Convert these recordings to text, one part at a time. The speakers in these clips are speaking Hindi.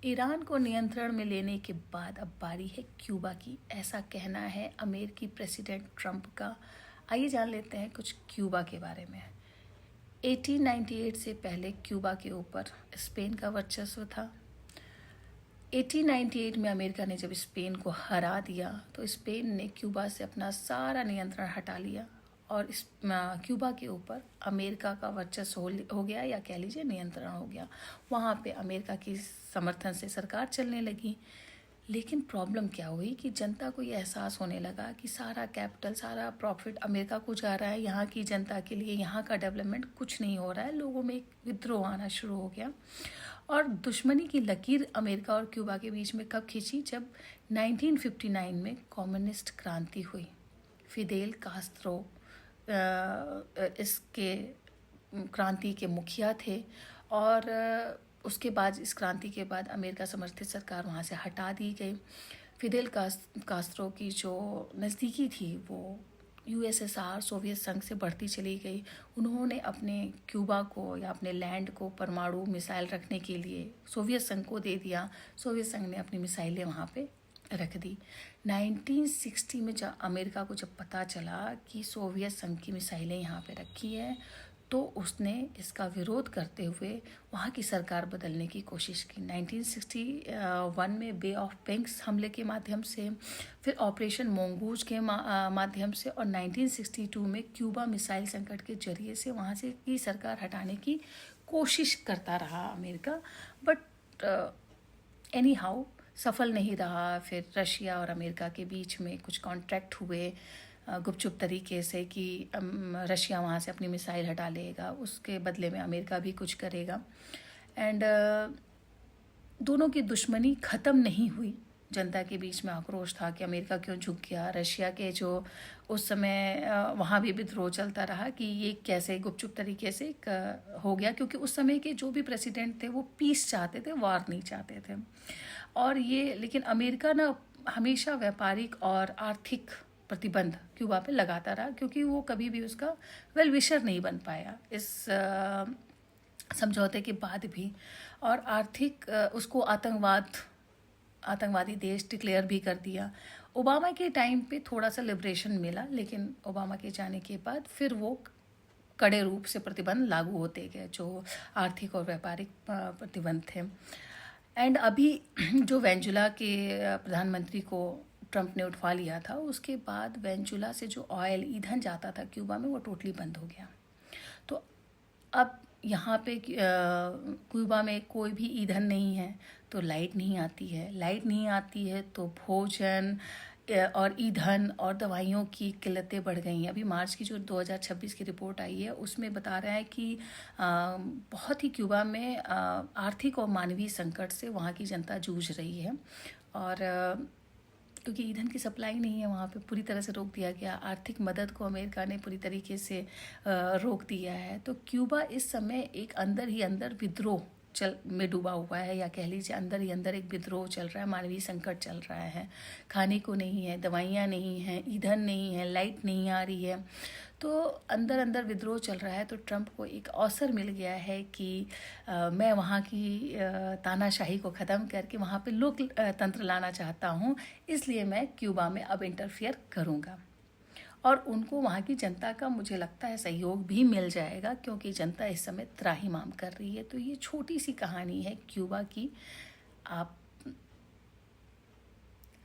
ईरान को नियंत्रण में लेने के बाद अब बारी है क्यूबा की, ऐसा कहना है अमेरिकी प्रेसिडेंट ट्रंप का। आइए जान लेते हैं कुछ क्यूबा के बारे में। 1898 से पहले क्यूबा के ऊपर स्पेन का वर्चस्व था। 1898 में अमेरिका ने जब स्पेन को हरा दिया तो स्पेन ने क्यूबा से अपना सारा नियंत्रण हटा लिया और इस क्यूबा के ऊपर अमेरिका का वर्चस्व हो गया, या कह लीजिए नियंत्रण हो गया। वहाँ पे अमेरिका की समर्थन से सरकार चलने लगी। लेकिन प्रॉब्लम क्या हुई कि जनता को ये एहसास होने लगा कि सारा कैपिटल, सारा प्रॉफिट अमेरिका को जा रहा है, यहाँ की जनता के लिए यहाँ का डेवलपमेंट कुछ नहीं हो रहा है। लोगों में एक विद्रोह आना शुरू हो गया और दुश्मनी की लकीर अमेरिका और क्यूबा के बीच में कब खींची? जब 1959 में कम्युनिस्ट क्रांति हुई। फिदेल कास्त्रो इसके क्रांति के मुखिया थे और उसके बाद इस क्रांति के बाद अमेरिका समर्थित सरकार वहाँ से हटा दी गई। फिदेल कास्त्रो की जो नज़दीकी थी वो यूएसएसआर, सोवियत संघ से बढ़ती चली गई। उन्होंने अपने क्यूबा को या अपने लैंड को परमाणु मिसाइल रखने के लिए सोवियत संघ को दे दिया। सोवियत संघ ने अपनी मिसाइलें वहाँ पे रख दी। 1960 में जब अमेरिका को जब पता चला कि सोवियत संघ की मिसाइलें यहाँ पे रखी है तो उसने इसका विरोध करते हुए वहाँ की सरकार बदलने की कोशिश की। 1961 में बे ऑफ पिंक्स हमले के माध्यम से, फिर ऑपरेशन मोंगूज के माध्यम से और 1962 में क्यूबा मिसाइल संकट के जरिए से वहाँ से की सरकार हटाने की कोशिश करता रहा अमेरिका, बट एनी हाउ सफल नहीं रहा। फिर रशिया और अमेरिका के बीच में कुछ कॉन्ट्रैक्ट हुए गुपचुप तरीके से कि रशिया वहाँ से अपनी मिसाइल हटा लेगा, उसके बदले में अमेरिका भी कुछ करेगा। एंड दोनों की दुश्मनी ख़त्म नहीं हुई। जनता के बीच में आक्रोश था कि अमेरिका क्यों झुक गया। रशिया के जो उस समय वहाँ भी विद्रोह चलता रहा कि ये कैसे गुपचुप तरीके से हो गया, क्योंकि उस समय के जो भी प्रेसिडेंट थे वो पीस चाहते थे, वार नहीं चाहते थे। और ये लेकिन अमेरिका ना हमेशा व्यापारिक और आर्थिक प्रतिबंध क्यूबा पे लगाता रहा, क्योंकि वो कभी भी उसका वेल विशर नहीं बन पाया इस समझौते के बाद भी। और आर्थिक उसको आतंकवादी देश डिक्लेयर भी कर दिया। ओबामा के टाइम पे थोड़ा सा लिबरेशन मिला, लेकिन ओबामा के जाने के बाद फिर वो कड़े रूप से प्रतिबंध लागू होते गए, जो आर्थिक और व्यापारिक प्रतिबंध थे। एंड अभी जो वेनेजुला के प्रधानमंत्री को ट्रंप ने उठवा लिया था, उसके बाद वेनेजुला से जो ऑयल ईंधन जाता था क्यूबा में वो टोटली बंद हो गया। तो अब यहाँ पे क्यूबा में कोई भी ईंधन नहीं है तो लाइट नहीं आती है, लाइट नहीं आती है तो भोजन और ईंधन और दवाइयों की किल्लतें बढ़ गई हैं। अभी मार्च की जो 2026 की रिपोर्ट आई है उसमें बता रहा है कि बहुत ही क्यूबा में आर्थिक और मानवीय संकट से वहाँ की जनता जूझ रही है। और क्योंकि ईंधन की सप्लाई नहीं है वहाँ पे, पूरी तरह से रोक दिया गया। आर्थिक मदद को अमेरिका ने पूरी तरीके से रोक दिया है। तो क्यूबा इस समय एक अंदर ही अंदर विद्रोह में डूबा हुआ है, या कह लीजिए अंदर ही अंदर एक विद्रोह चल रहा है, मानवीय संकट चल रहा है। खाने को नहीं है, दवाइयाँ नहीं हैं, ईंधन नहीं है, लाइट नहीं आ रही है, तो अंदर अंदर विद्रोह चल रहा है। तो ट्रंप को एक अवसर मिल गया है कि मैं वहाँ की तानाशाही को ख़त्म करके वहाँ पे लोकतंत्र लाना चाहता हूँ, इसलिए मैं क्यूबा में अब इंटरफियर करूँगा। और उनको वहाँ की जनता का मुझे लगता है सहयोग भी मिल जाएगा, क्योंकि जनता इस समय त्राहिमाम कर रही है। तो ये छोटी सी कहानी है क्यूबा की। आप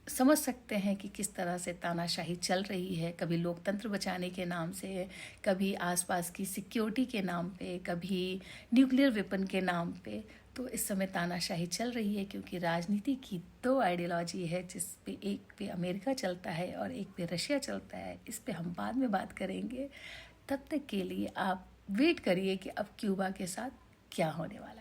समझ सकते हैं कि किस तरह से तानाशाही चल रही है, कभी लोकतंत्र बचाने के नाम से, कभी आसपास की सिक्योरिटी के नाम पे, कभी न्यूक्लियर वेपन के नाम पे। तो इस समय तानाशाही चल रही है, क्योंकि राजनीति की दो आइडियोलॉजी है, जिस पे एक पे अमेरिका चलता है और एक पे रशिया चलता है। इस पे हम बाद में बात करेंगे। तब तक के लिए आप वेट करिए कि अब क्यूबा के साथ क्या होने वाला है।